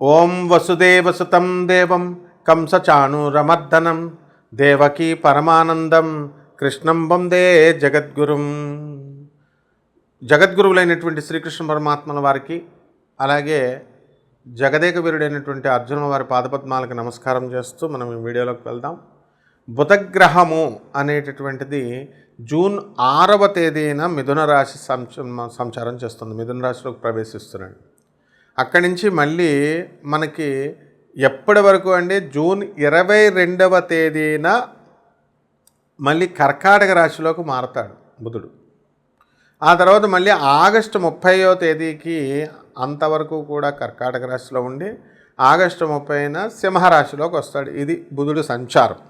ఓం వసుదేవసుతం దేవం కంసచాణూరమర్దనం దేవకీ పరమానందం కృష్ణం వందే జగద్గురుం. జగద్గురువులైనటువంటి శ్రీకృష్ణ పరమాత్మల వారికి, అలాగే జగదేక వీరుడైనటువంటి అర్జున వారి పాదపద్మాలకు నమస్కారం చేస్తూ మనం ఈ వీడియోలోకి వెళ్దాం. బుధగ్రహము అనేటటువంటిది జూన్ 6వ తేదీన మిథున రాశి సంచారం చేస్తుంది. మిథున రాశిలోకి ప్రవేశిస్తున్నాడు. అక్కడి నుంచి మళ్ళీ మనకి ఎప్పటి వరకు అండి, జూన్ 22వ తేదీన మళ్ళీ కర్కాటక రాశిలోకి మారతాడు బుధుడు. ఆ తర్వాత మళ్ళీ ఆగస్టు 30వ తేదీకి అంతవరకు కూడా కర్కాటక రాశిలో ఉండి ఆగస్టు 30న సింహరాశిలోకి వస్తాడు. ఇది బుధుడు సంచారం.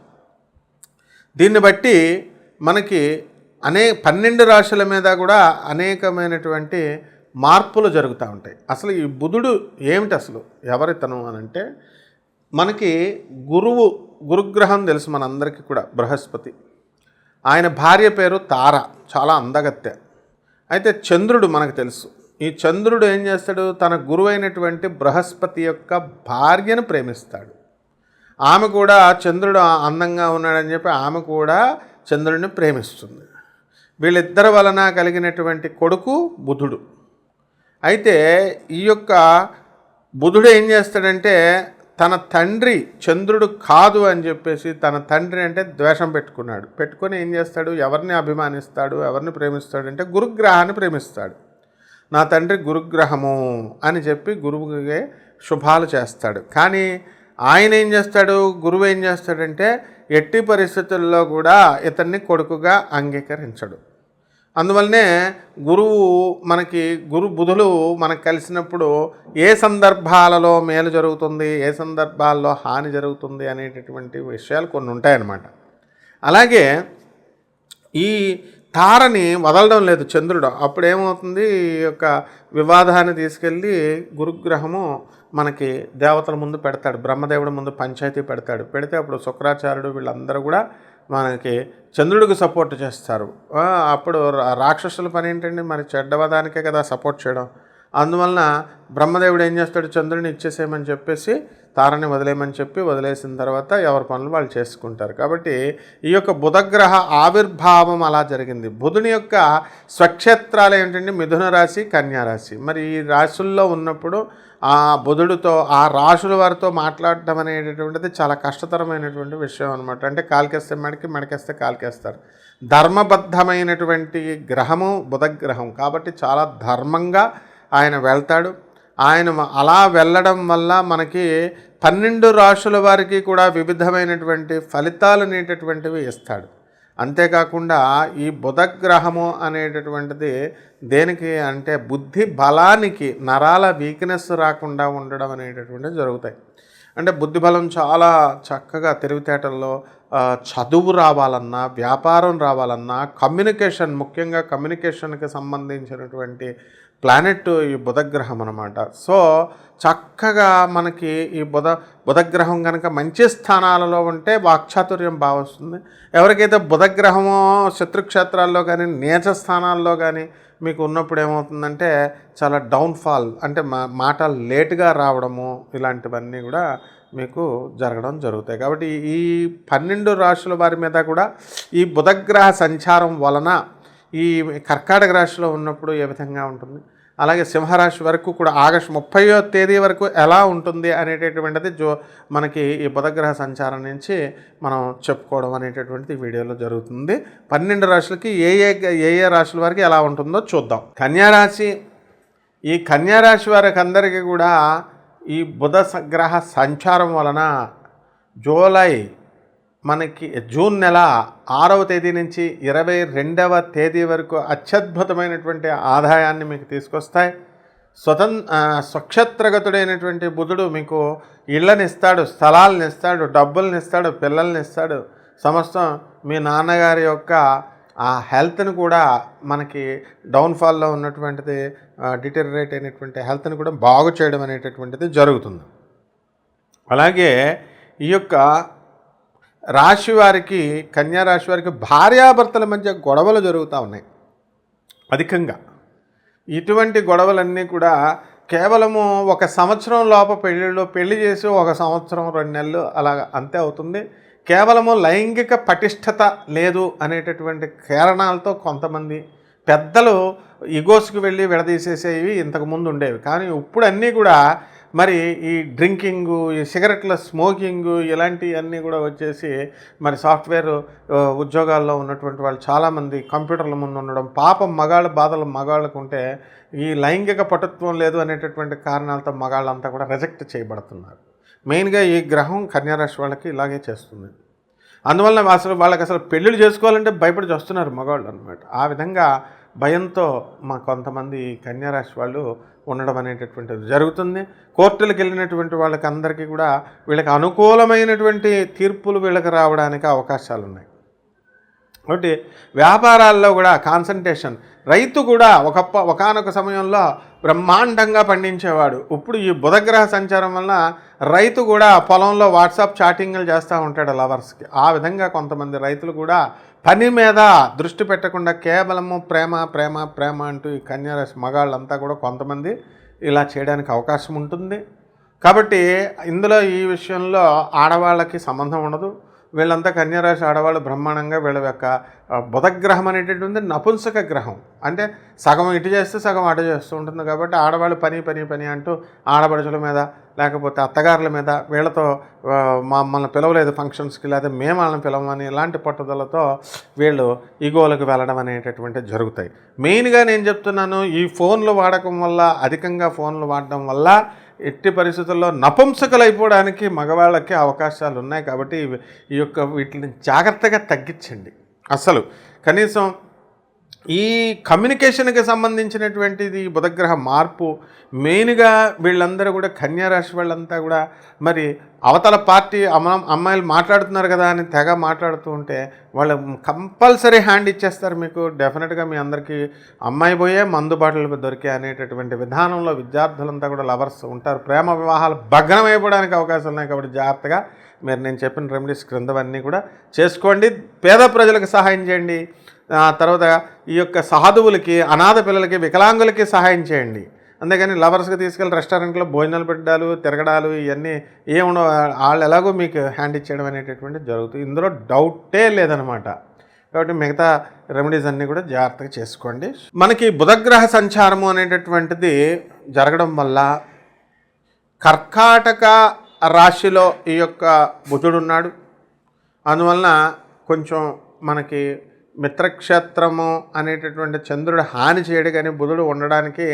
దీన్ని బట్టి మనకి 12 రాశుల మీద కూడా అనేకమైనటువంటి మార్పులు జరుగుతూ ఉంటాయి. అసలు ఈ బుధుడు ఏమిటి, అసలు ఎవరితను అని అంటే, మనకి గురుగ్రహం తెలుసు మనందరికీ కూడా, బృహస్పతి. ఆయన భార్య పేరు తార, చాలా అందగత్తె. అయితే చంద్రుడు మనకు తెలుసు. ఈ చంద్రుడు ఏం చేస్తాడు, తన గురువైనటువంటి బృహస్పతి యొక్క భార్యను ప్రేమిస్తాడు. ఆమె కూడా చంద్రుడు అందంగా ఉన్నాడని చెప్పి ఆమె కూడా చంద్రుడిని ప్రేమిస్తుంది. వీళ్ళిద్దరి వలన కలిగినటువంటి కొడుకు బుధుడు. అయితే ఈ యొక్క బుధుడు ఏం చేస్తాడంటే, తన తండ్రి చంద్రుడు కాదు అని చెప్పేసి తన తండ్రి అంటే ద్వేషం పెట్టుకొని ఏం చేస్తాడు, ఎవరిని అభిమానిస్తాడు, ఎవరిని ప్రేమిస్తాడు అంటే గురుగ్రహాన్ని ప్రేమిస్తాడు. నా తండ్రి గురుగ్రహము అని చెప్పి గురువుకి శుభాలు చేస్తాడు. కానీ ఆయన ఏం చేస్తాడు, గురువు ఏం చేస్తాడంటే ఎట్టి పరిస్థితుల్లో కూడా ఇతన్ని కొడుకుగా అంగీకరించడు. అందువల్లనే బుధులు మనకు కలిసినప్పుడు ఏ సందర్భాలలో మేలు జరుగుతుంది, ఏ సందర్భాల్లో హాని జరుగుతుంది అనేటటువంటి విషయాలు కొన్ని ఉంటాయన్నమాట. అలాగే ఈ తారని వదలడం లేదు చంద్రుడు. అప్పుడు ఏమవుతుంది, ఈ యొక్క వివాదాన్ని తీసుకెళ్ళి గురుగ్రహము మనకి దేవతల ముందు పెడతాడు, బ్రహ్మదేవుడి ముందు పంచాయతీ పెడితే అప్పుడు శుక్రాచార్యుడు వీళ్ళందరూ కూడా మనకి చంద్రుడికి సపోర్ట్ చేస్తారు. అప్పుడు రాక్షసుల పని ఏంటండి, మరి చెడ్డవదానికే కదా సపోర్ట్ చేయడం. అందువలన బ్రహ్మదేవుడు ఏం చేస్తాడు, చంద్రుడిని ఇచ్చేసేయమని చెప్పేసి తారని వదిలేయమని చెప్పి వదిలేసిన తర్వాత ఎవరి పనులు వాళ్ళు చేసుకుంటారు. కాబట్టి ఈ యొక్క బుధగ్రహ ఆవిర్భావం అలా జరిగింది. బుధుని యొక్క స్వక్షేత్రాలు ఏంటంటే మిథున రాశి, కన్యా రాశి. మరి ఈ రాశుల్లో ఉన్నప్పుడు ఆ బుధుడితో, ఆ రాశుల వారితో మాట్లాడటం అనేటటువంటిది చాలా కష్టతరమైనటువంటి విషయం అనమాట. అంటే కాలికేస్తే మెడకేస్తే కాలికేస్తారు. ధర్మబద్ధమైనటువంటి గ్రహము బుధగ్రహం కాబట్టి చాలా ధర్మంగా ఆయన వెళ్తాడు. ఆయన అలా వెళ్ళడం వల్ల మనకి 12 రాశుల వారికి కూడా వివిధమైనటువంటి ఫలితాలు అనేటటువంటివి ఇస్తాడు. అంతేకాకుండా ఈ బుధగ్రహము అనేటటువంటిది దేనికి అంటే బుద్ధి బలానికి, నరాల వీక్నెస్ రాకుండా ఉండడం అనేటటువంటివి జరుగుతాయి. అంటే బుద్ధి బలం చాలా చక్కగా, తెలివితేటల్లో చదువు రావాలన్నా, వ్యాపారం రావాలన్నా, కమ్యూనికేషన్, ముఖ్యంగా కమ్యూనికేషన్కి సంబంధించినటువంటి ప్లానెట్ ఈ బుధగ్రహం అన్నమాట. సో చక్కగా మనకి ఈ బుధగ్రహం కనుక మంచి స్థానాలలో ఉంటే వాక్చాతుర్యం బాగా వస్తుంది. ఎవరికైతే బుధగ్రహమో శత్రుక్షేత్రాల్లో కానీ నీచ స్థానాల్లో కానీ మీకు ఉన్నప్పుడు ఏమవుతుందంటే చాలా డౌన్ఫాల్, అంటే మాటలు లేటుగా రావడము, ఇలాంటివన్నీ కూడా మీకు జరగడం జరుగుతాయి. కాబట్టి ఈ 12 రాశుల వారి మీద కూడా ఈ బుధగ్రహ సంచారం వలన ఈ కర్కాటక రాశిలో ఉన్నప్పుడు ఏ విధంగా ఉంటుంది, అలాగే సింహరాశి వరకు కూడా ఆగస్టు 30వ తేదీ వరకు ఎలా ఉంటుంది అనేటటువంటిది మనకి ఈ బుధగ్రహ సంచారం నుంచి మనం చెప్పుకోవడం అనేటటువంటిది ఈ వీడియోలో జరుగుతుంది. 12 రాశులకి ఏ రాశుల వరకు ఎలా ఉంటుందో చూద్దాం. కన్యారాశి, ఈ కన్యారాశి వారికి అందరికీ కూడా ఈ బుధ గ్రహ సంచారం వలన జూన్ నెల 6వ తేదీ నుంచి 22వ తేదీ వరకు అత్యద్భుతమైనటువంటి ఆదాయాన్ని మీకు తీసుకొస్తాయి. స్వక్షేత్రగతుడైనటువంటి బుధుడు మీకు ఇళ్ళని ఇస్తాడు, స్థలాలను ఇస్తాడు, డబ్బులను ఇస్తాడు, పిల్లల్ని ఇస్తాడు. సమస్తం మీ నాన్నగారి యొక్క ఆ హెల్త్ని కూడా, మనకి డౌన్ఫాల్లో ఉన్నటువంటిది, డిటెరిరేట్ అయినటువంటి హెల్త్ని కూడా బాగు చేయడం అనేటటువంటిది జరుగుతుంది. అలాగే ఈ యొక్క రాశి వారికి, కన్యా రాశి వారికి భార్యాభర్తల మధ్య గొడవలు జరుగుతూ ఉన్నాయి అధికంగా. ఇటువంటి గొడవలన్నీ కూడా కేవలము 1 సంవత్సరం లోపు పెళ్లి చేసి 1 సంవత్సరం 2 నెలలు అలాగ అంతే అవుతుంది. కేవలము లైంగిక పటిష్టత లేదు అనేటటువంటి కారణాలతో కొంతమంది పెద్దలు ఇగోస్కి వెళ్ళి విడదీసేసేవి ఇంతకుముందు ఉండేవి. కానీ ఇప్పుడు అన్నీ కూడా మరి ఈ డ్రింకింగు, ఈ సిగరెట్ల స్మోకింగు ఇలాంటివన్నీ కూడా వచ్చేసి మరి సాఫ్ట్వేర్ ఉద్యోగాల్లో ఉన్నటువంటి వాళ్ళు చాలామంది కంప్యూటర్ల ముందు ఉండడం, పాపం మగాళ్ళ బాధలు మగాళ్ళకు ఉంటే ఈ లైంగిక పటుత్వం లేదు అనేటటువంటి కారణాలతో మగాళ్ళంతా కూడా రిజెక్ట్ చేయబడుతున్నారు. మెయిన్గా ఈ గ్రహం కన్యారాశి వాళ్ళకి ఇలాగే చేస్తుంది. అందువల్ల వాళ్ళకి అసలు పెళ్ళిళ్ళు చేసుకోవాలంటే భయపడి వస్తున్నారు మగవాళ్ళు అనమాట. ఆ విధంగా భయంతో కొంతమంది కన్యారాశి వాళ్ళు ఉండడం అనేటటువంటిది జరుగుతుంది. కోర్టులకు వెళ్ళినటువంటి వాళ్ళకి అందరికీ కూడా వీళ్ళకి అనుకూలమైనటువంటి తీర్పులు వీళ్ళకి రావడానికి అవకాశాలు ఉన్నాయి. కాబట్టి వ్యాపారాల్లో కూడా కాన్సన్ట్రేషన్. రైతు కూడా ఒకానొక సమయంలో బ్రహ్మాండంగా పండించేవాడు. ఇప్పుడు ఈ బుధగ్రహ సంచారం వల్ల రైతు కూడా పొలంలో వాట్సాప్ చాటింగ్లు చేస్తూ ఉంటాడు లవర్స్కి. ఆ విధంగా కొంతమంది రైతులు కూడా పని మీద దృష్టి పెట్టకుండా కేవలము ప్రేమ ప్రేమ ప్రేమ అంటూ ఈ కన్యారాశి మగాళ్ళంతా కూడా కొంతమంది ఇలా చేయడానికి అవకాశం ఉంటుంది. కాబట్టి ఇందులో ఈ విషయంలో ఆడవాళ్ళకి సంబంధం ఉండదు. వీళ్ళంతా కన్యారాశి ఆడవాళ్ళు బ్రహ్మాండంగా వీళ్ళ యొక్క బుధగ్రహం అనేటటువంటి నపుంసక గ్రహం. అంటే సగం ఇటు చేస్తే సగం అటు చేస్తూ ఉంటుంది. కాబట్టి ఆడవాళ్ళు పని పని పని అంటూ ఆడపడుచుల మీద లేకపోతే అత్తగారుల మీద వీళ్ళతో మమ్మల్ని పిలవలేదు ఫంక్షన్స్కి, లేదా మేము వాళ్ళని పిలవమని ఇలాంటి పట్టుదలతో వీళ్ళు ఈగోలకు వెళ్ళడం అనేటటువంటివి జరుగుతాయి. మెయిన్గా నేను చెప్తున్నాను, ఈ ఫోన్లు వాడకం వల్ల, అధికంగా ఫోన్లు వాడడం వల్ల ఎట్టి పరిస్థితుల్లో నపుంసకులైపోవడానికి మగవాళ్ళకి అవకాశాలు ఉన్నాయి. కాబట్టి వీటిని జాగ్రత్తగా తగ్గించండి. అసలు కనీసం ఈ కమ్యూనికేషన్కి సంబంధించినటువంటిది బుధగ్రహ మార్పు మెయిన్గా వీళ్ళందరూ కూడా కన్యారాశి వాళ్ళంతా కూడా మరి అవతల పార్టీ అమ్మాయిలు మాట్లాడుతున్నారు కదా అని తెగ మాట్లాడుతూ ఉంటే వాళ్ళు కంపల్సరీ హ్యాండ్ ఇచ్చేస్తారు మీకు. డెఫినెట్గా మీ అందరికీ అమ్మాయి పోయే మందు బాటలు దొరికే అనేటటువంటి విధానంలో విద్యార్థులంతా కూడా లవర్స్ ఉంటారు. ప్రేమ వివాహాలు భగ్నం అయిపోవడానికి అవకాశాలు ఉన్నాయి. కాబట్టి జాగ్రత్తగా మీరు నేను చెప్పిన రెమెడీస్ క్రిందవన్నీ కూడా చేసుకోండి. పేద ప్రజలకు సహాయం చేయండి. తర్వాత ఈ యొక్క సాధువులకి, అనాథ పిల్లలకి, వికలాంగులకి సహాయం చేయండి. అంతేగాని లవర్స్కి తీసుకెళ్ళి రెస్టారెంట్లో భోజనాలు పెట్టడాలు, తిరగడాలు ఇవన్నీ ఏముండవు. వాళ్ళు ఎలాగో మీకు హ్యాండ్ ఇచ్చేయడం అనేటటువంటి జరుగుతుంది. ఇందులో డౌటే లేదనమాట. కాబట్టి మిగతా రెమెడీస్ అన్నీ కూడా జాగ్రత్తగా చేసుకోండి. మనకి బుధగ్రహ సంచారము అనేటటువంటిది జరగడం వల్ల కర్కాటక రాశిలో ఈ యొక్క బుధుడున్నాడు. అందువలన కొంచెం మనకి మిత్రక్షేత్రము అనేటటువంటి చంద్రుడు హాని చేయడు, కానీ బుధుడు ఉండడానికి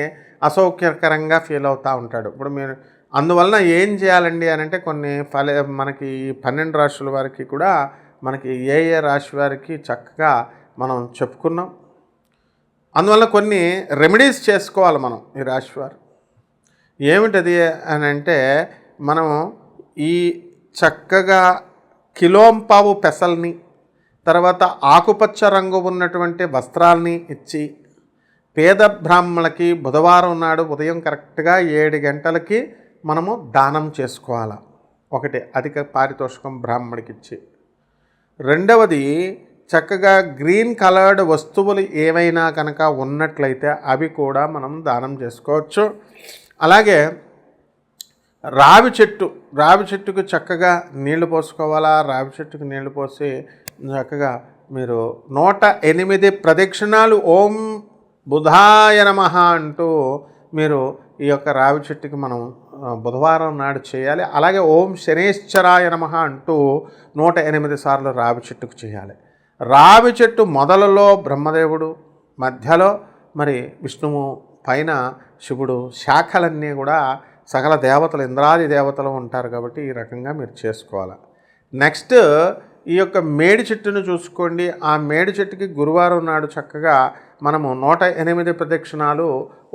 అసౌకర్యకరంగా ఫీల్ అవుతూ ఉంటాడు. ఇప్పుడు మీరు అందువలన ఏం చేయాలండి అని అంటే మనకి 12 రాశుల వారికి కూడా మనకి ఏ రాశి వారికి చక్కగా మనం చెప్పుకున్నాం. అందువల్ల కొన్ని రెమెడీస్ చేసుకోవాలి మనం ఈ రాశి వారు. ఏమిటది అని అంటే మనం ఈ చక్కగా కిలోంపావు పెసల్ని, తర్వాత ఆకుపచ్చ రంగు ఉన్నటువంటి వస్త్రాల్ని ఇచ్చి పేద బ్రాహ్మణులకి బుధవారం నాడు ఉదయం కరెక్ట్గా 7 గంటలకి మనము దానం చేసుకోవాలి. ఒకటి అధిక పారితోషికం బ్రాహ్మడికి ఇచ్చి, రెండవది చక్కగా గ్రీన్ కలర్డ్ వస్తువులు ఏవైనా కనుక ఉన్నట్లయితే అవి కూడా మనం దానం చేసుకోవచ్చు. అలాగే రావి చెట్టుకు చక్కగా నీళ్లు పోసుకోవాలా. రావి చెట్టుకు నీళ్లు పోసి చక్కగా మీరు 108 ప్రదక్షిణాలు ఓం బుధాయ నమః అంటూ మీరు ఈ యొక్క రావి చెట్టుకి మనం బుధవారం నాడు చేయాలి. అలాగే ఓం శనేశ్వరాయ నమః అంటూ 108 సార్లు రావి చెట్టుకు చేయాలి. రావి చెట్టు మొదలలో బ్రహ్మదేవుడు, మధ్యలో మరి విష్ణువు, పైన శివుడు, శాఖలన్నీ కూడా సకల దేవతలు, ఇంద్రాది దేవతలు ఉంటారు. కాబట్టి ఈ రకంగా మీరు చేసుకోవాలి. నెక్స్ట్ ఈ యొక్క మేడి చెట్టును చూసుకోండి. ఆ మేడి చెట్టుకి గురువారం నాడు చక్కగా మనము 108 ప్రదక్షిణాలు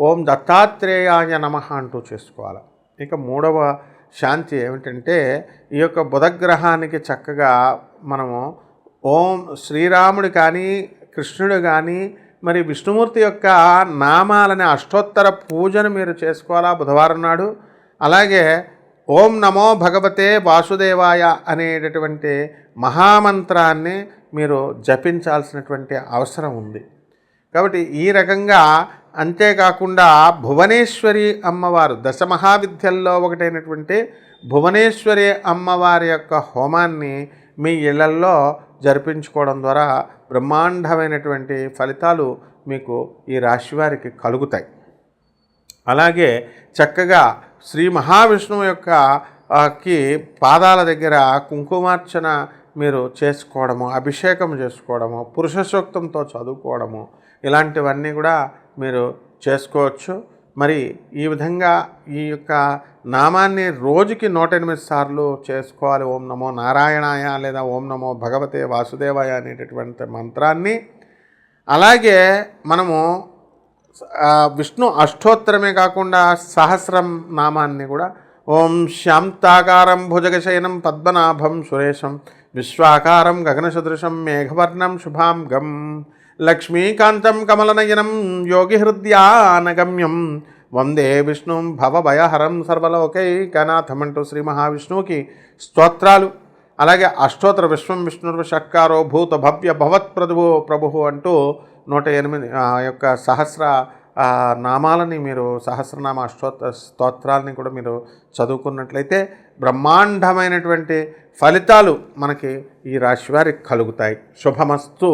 ఓం దత్తాత్రేయాయ నమః అంటూ చేసుకోవాలి. ఇక మూడవ శాంతి ఏమిటంటే ఈ యొక్క బుధగ్రహానికి చక్కగా మనము ఓం శ్రీరాముడు కానీ, కృష్ణుడు కానీ, మరి విష్ణుమూర్తి యొక్క నామాలని అష్టోత్తర పూజను మీరు చేసుకోవాలా బుధవారం నాడు. అలాగే ఓం నమో భగవతే వాసుదేవాయ అనేటటువంటి మహామంత్రాన్ని మీరు జపించాల్సినటువంటి అవసరం ఉంది. కాబట్టి ఈ రకంగా అంతేకాకుండా భువనేశ్వరి అమ్మవారు దశమహావిద్యల్లో ఒకటైనటువంటి భువనేశ్వరి అమ్మవారి యొక్క హోమాన్ని మీ ఇళ్లల్లో జరిపించుకోవడం ద్వారా బ్రహ్మాండమైనటువంటి ఫలితాలు మీకు ఈ రాశివారికి కలుగుతాయి. అలాగే చక్కగా శ్రీ మహావిష్ణువు యొక్క పాదాల దగ్గర కుంకుమార్చన మీరు చేసుకోవడము, అభిషేకం చేసుకోవడము, పురుష సూక్తంతో చదువుకోవడము, ఇలాంటివన్నీ కూడా మీరు చేసుకోవచ్చు. మరి ఈ విధంగా ఈ యొక్క నామాన్ని రోజుకి 108 సార్లు చేసుకోవాలి. ఓం నమో నారాయణాయ లేదా ఓం నమో భగవతే వాసుదేవాయ అనేటటువంటి మంత్రాన్ని. అలాగే మనము విష్ణు అష్టోత్తరమే కాకుండా సహస్రం నామాన్ని కూడా ఓం శాంతాకారం భుజగశయనం పద్మనాభం సురేశం విశ్వాకారం గగనసదృశం మేఘవర్ణం శుభాంగం లక్ష్మీకాంతం కమలనయనం యోగిహృద్యానగమ్యం వందే విష్ణుం భవభయహరం సర్వలోకైకనాథం అంటూ శ్రీ మహావిష్ణువుకి స్తోత్రాలు. అలాగే అష్టోత్తర విశ్వం విష్ణుర్వ షట్కారో భూత భవ్య భవత్ ప్రభువు అంటూ 108 యొక్క సహస్ర నామాలని మీరు సహస్రనామ స్తోత్రాలని కూడా మీరు చదువుకున్నట్లయితే బ్రహ్మాండమైనటువంటి ఫలితాలు మనకి ఈ రాశి వారికి కలుగుతాయి. శుభమస్తు.